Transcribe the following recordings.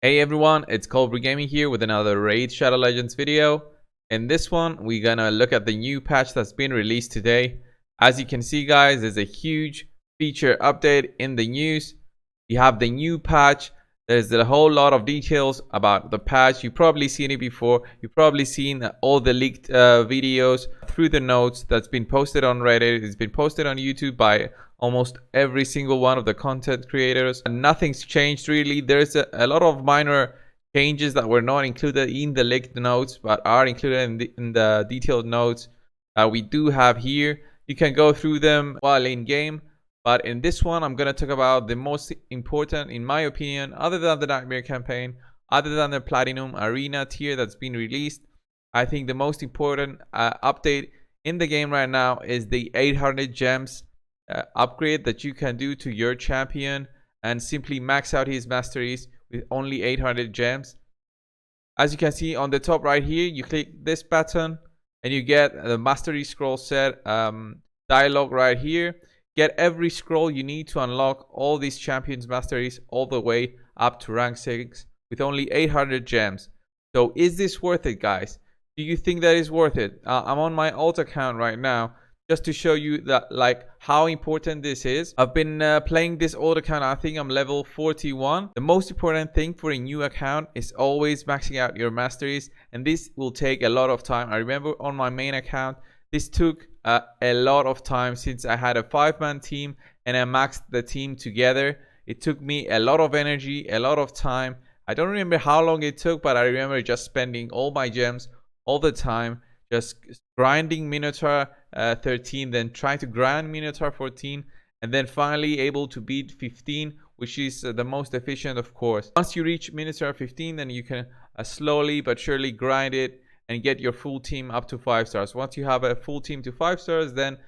Hey everyone, it's Brew Gaming here with another Raid Shadow Legends video. In this one, we're gonna look at the new patch that's been released today. As you can see guys, there's a huge feature update in the news. You have the new patch. There's a whole lot of details about the patch. You've probably seen it before. You've probably seen all the leaked videos through the notes that's been posted on Reddit. It's been posted on YouTube by almost every single one of the content creators. Nothing's changed really. There's a lot of minor changes that were not included in the leaked notes but are included in the detailed notes we do have here. You can go through them while in game, but in this one I'm going to talk about the most important, in my opinion, other than the Nightmare campaign, other than the Platinum Arena tier that's been released. I think the most important update in the game right now is the 800 gems upgrade that you can do to your champion and simply max out his masteries with only 800 gems. As you can see on the top right here, you click this button and you get the mastery scroll set dialogue right here. Get every scroll you need to unlock all these champions masteries all the way up to rank 6 with only 800 gems. So is this worth it, guys? Do you think that is worth it? I'm on my alt account right now just to show you that, like, how important this is. I've been playing this old account. I think I'm level 41. The most important thing for a new account is always maxing out your masteries, and this will take a lot of time. I remember on my main account this took a lot of time since I had a 5-man team and I maxed the team together. It took me a lot of energy, a lot of time. I don't remember how long it took, but I remember just spending all my gems all the time, just grinding Minotaur 13, then trying to grind Minotaur 14, and then finally able to beat 15, which is the most efficient, of course. Once you reach Minotaur 15, then you can slowly but surely grind it and get your full team up to 5 stars. Once you have a full team to 5 stars, then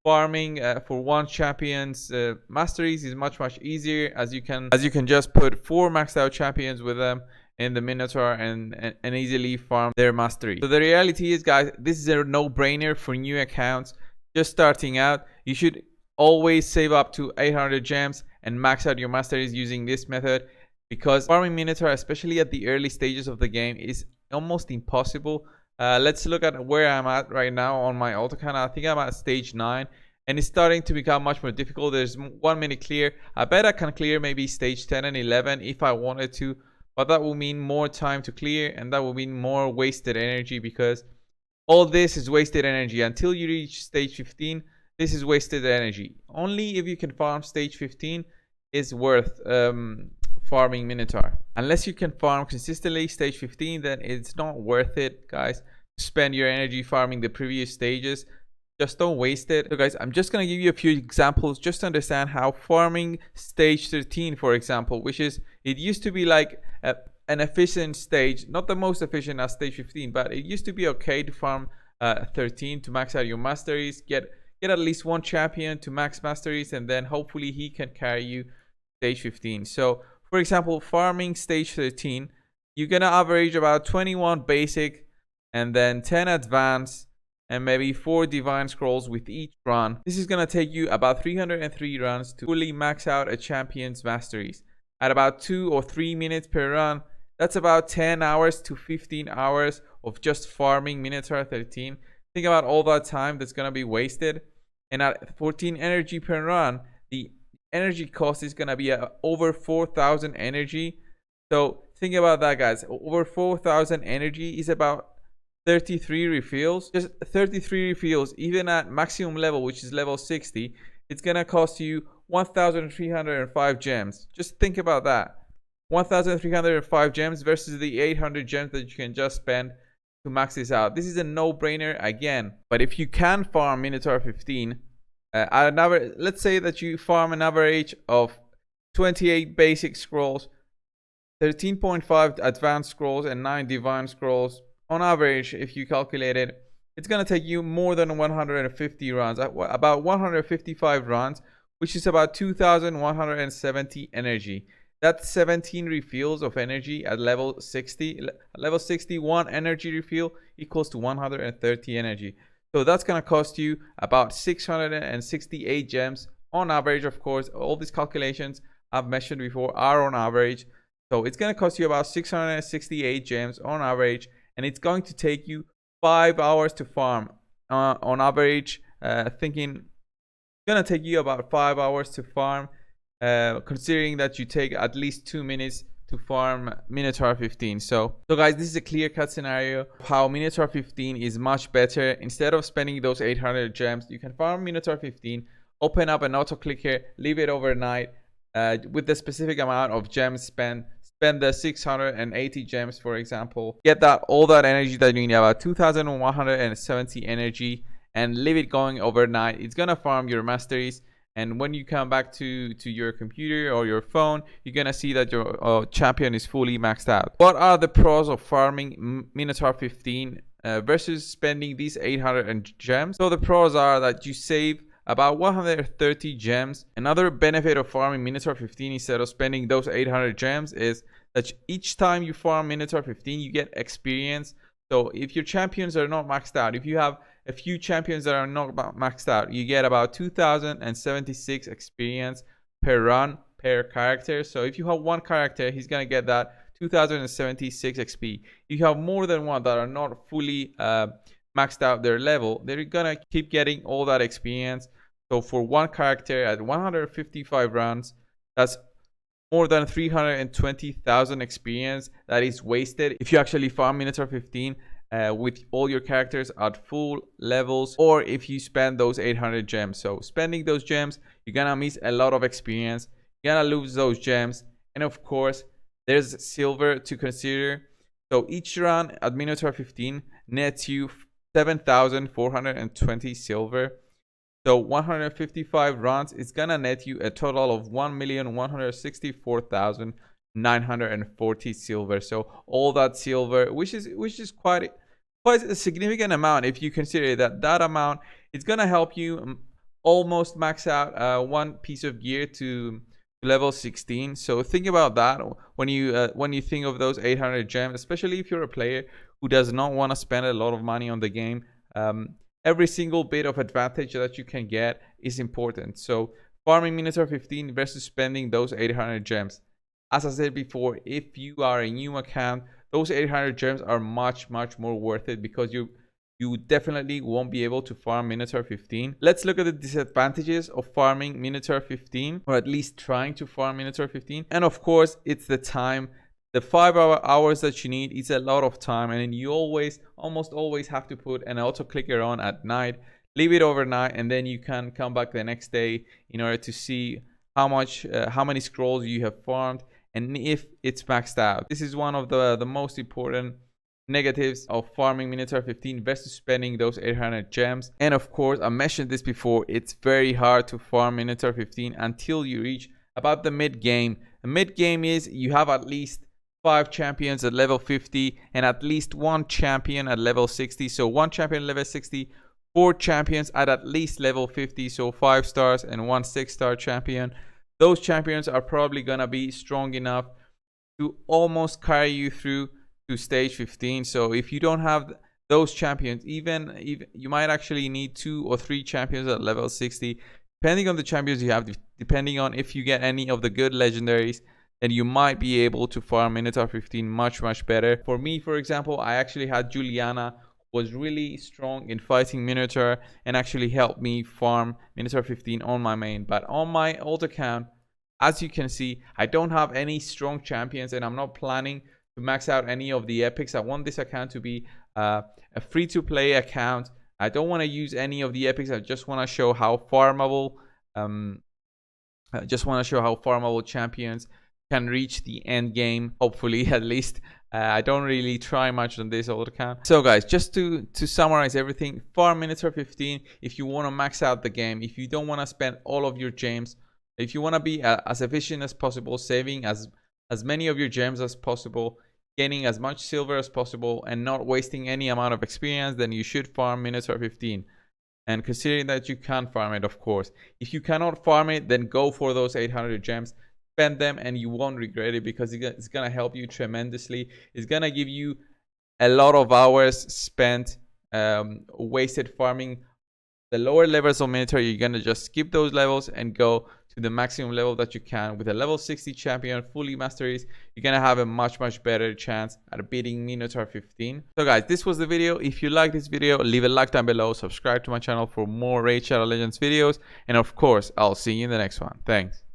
farming for one champion's masteries is much easier, as you can just put 4 maxed out champions with them in the Minotaur and easily farm their mastery. So the reality is, guys, this is a no-brainer for new accounts just starting out. You should always save up to 800 gems and max out your masteries using this method, because farming Minotaur, especially at the early stages of the game, is almost impossible. Let's look at where I'm at right now on my alt account. I think I'm at stage 9 and it's starting to become much more difficult. There's 1 minute clear. I bet I can clear maybe stage 10 and 11 if I wanted to, but that will mean more time to clear and that will mean more wasted energy, because all this is wasted energy until you reach stage 15. This is wasted energy. Only if you can farm stage 15 is worth farming Minotaur. Unless you can farm consistently stage 15, then it's not worth it, guys, to spend your energy farming the previous stages. Just don't waste it. So guys, I'm just going to give you a few examples just to understand how farming stage 13, for example, which is, it used to be like an efficient stage, not the most efficient as stage 15, but it used to be okay to farm 13 to max out your masteries, get at least 1 champion to max masteries, and then hopefully he can carry you stage 15. So for example, farming stage 13, you're gonna average about 21 basic and then 10 advanced and maybe 4 divine scrolls with each run. This is gonna take you about 303 runs to fully max out a champion's masteries. At about 2 or 3 minutes per run, that's about 10 hours to 15 hours of just farming Minotaur 13. Think about all that time that's gonna be wasted. And at 14 energy per run, the energy cost is gonna be over 4,000 energy. So think about that, guys. Over 4,000 energy is about 33 refills. Just 33 refills, even at maximum level, which is level 60, it's gonna cost you 1,305 gems. Just think about that. 1,305 gems versus the 800 gems that you can just spend to max this out. This is a no-brainer again. But if you can farm Minotaur 15, let's say that you farm an average of 28 basic scrolls, 13.5 advanced scrolls, and 9 divine scrolls. On average, if you calculate it, it's going to take you more than 150 runs, about 155 runs, which is about 2,170 energy. That's 17 refills of energy at level 60. Level 61 energy refill equals to 130 energy. So that's going to cost you about 668 gems on average. Of course, all these calculations I've mentioned before are on average. So it's going to cost you about 668 gems on average, and it's going to take you 5 hours to farm. On average, thinking it's going to take you about 5 hours to farm, considering that you take at least 2 minutes to farm Minotaur 15. So guys, this is a clear-cut scenario of how Minotaur 15 is much better. Instead of spending those 800 gems, you can farm Minotaur 15, open up an auto clicker, leave it overnight with the specific amount of gems spent. Spend the 680 gems, for example, get that all that energy that you need, about 2170 energy, and leave it going overnight. It's gonna farm your masteries, and when you come back to your computer or your phone, you're gonna see that your champion is fully maxed out. What are the pros of farming Minotaur 15 versus spending these 800 gems? So the pros are that you save about 130 gems. Another benefit of farming Minotaur 15 instead of spending those 800 gems is that each time you farm Minotaur 15, you get experience. So if your champions are not maxed out, if you have a few champions that are not maxed out, you get about 2076 experience per run per character. So if you have one character, he's gonna get that 2076 XP. If you have more than one that are not fully maxed out their level, they're gonna keep getting all that experience. So for one character at 155 runs, that's more than 320,000 experience that is wasted if you actually farm Minotaur 15 with all your characters at full levels, or if you spend those 800 gems. So spending those gems, you're gonna miss a lot of experience, you're gonna lose those gems, and of course there's silver to consider. So each run at Minotaur 15 nets you 7,420 silver. So 155 runs is gonna net you a total of 1,164,940 silver. So all that silver, which is quite a significant amount if you consider that amount is gonna help you almost max out one piece of gear to level 16. So think about that when you think of those 800 gems, especially if you're a player who does not want to spend a lot of money on the game. Every single bit of advantage that you can get is important. So farming Minotaur 15 versus spending those 800 gems. As I said before, if you are a new account, those 800 gems are much more worth it, because you definitely won't be able to farm Minotaur 15. Let's look at the disadvantages of farming Minotaur 15, or at least trying to farm Minotaur 15. And of course, it's the time. The 5 hours that you need is a lot of time, and then you almost always have to put an auto clicker on at night, leave it overnight, and then you can come back the next day in order to see how many scrolls you have farmed and if it's maxed out. This is one of the most important negatives of farming Minotaur 15 versus spending those 800 gems. And of course, I mentioned this before, it's very hard to farm Minotaur 15 until you reach about the mid game. The mid game is you have at least 5 champions at level 50 and at least 1 champion at level 60. So 1 champion level 60, 4 champions at least level 50, so 5 stars and 1 6-star champion. Those champions are probably gonna be strong enough to almost carry you through to stage 15. So if you don't have those champions, even you might actually need 2 or 3 champions at level 60, depending on the champions you have, depending on if you get any of the good legendaries, then you might be able to farm Minotaur 15 much better. For me, for example, I actually had Juliana, who was really strong in fighting Minotaur and actually helped me farm Minotaur 15 on my main. But on my old account, as you can see, I don't have any strong champions, and I'm not planning to max out any of the epics. I want this account to be a free-to-play account. I don't want to use any of the epics. I just want to show how farmable champions can reach the end game, hopefully, at least. I don't really try much on this old account. So guys, just to summarize everything, farm Minotaur 15 if you want to max out the game, if you don't want to spend all of your gems, if you want to be as efficient as possible, saving as many of your gems as possible, gaining as much silver as possible, and not wasting any amount of experience, then you should farm Minotaur 15. And considering that you can farm it, of course. If you cannot farm it, then go for those 800 gems. Spend them and you won't regret it, because it's gonna help you tremendously. It's gonna give you a lot of hours spent wasted farming the lower levels of Minotaur. You're gonna just skip those levels and go to to the maximum level that you can with a level 60 champion, fully masteries, you're gonna have a much better chance at beating Minotaur 15. So guys, this was the video. If you like this video, leave a like down below, subscribe to my channel for more Raid Shadow Legends videos, and of course I'll see you in the next one. Thanks.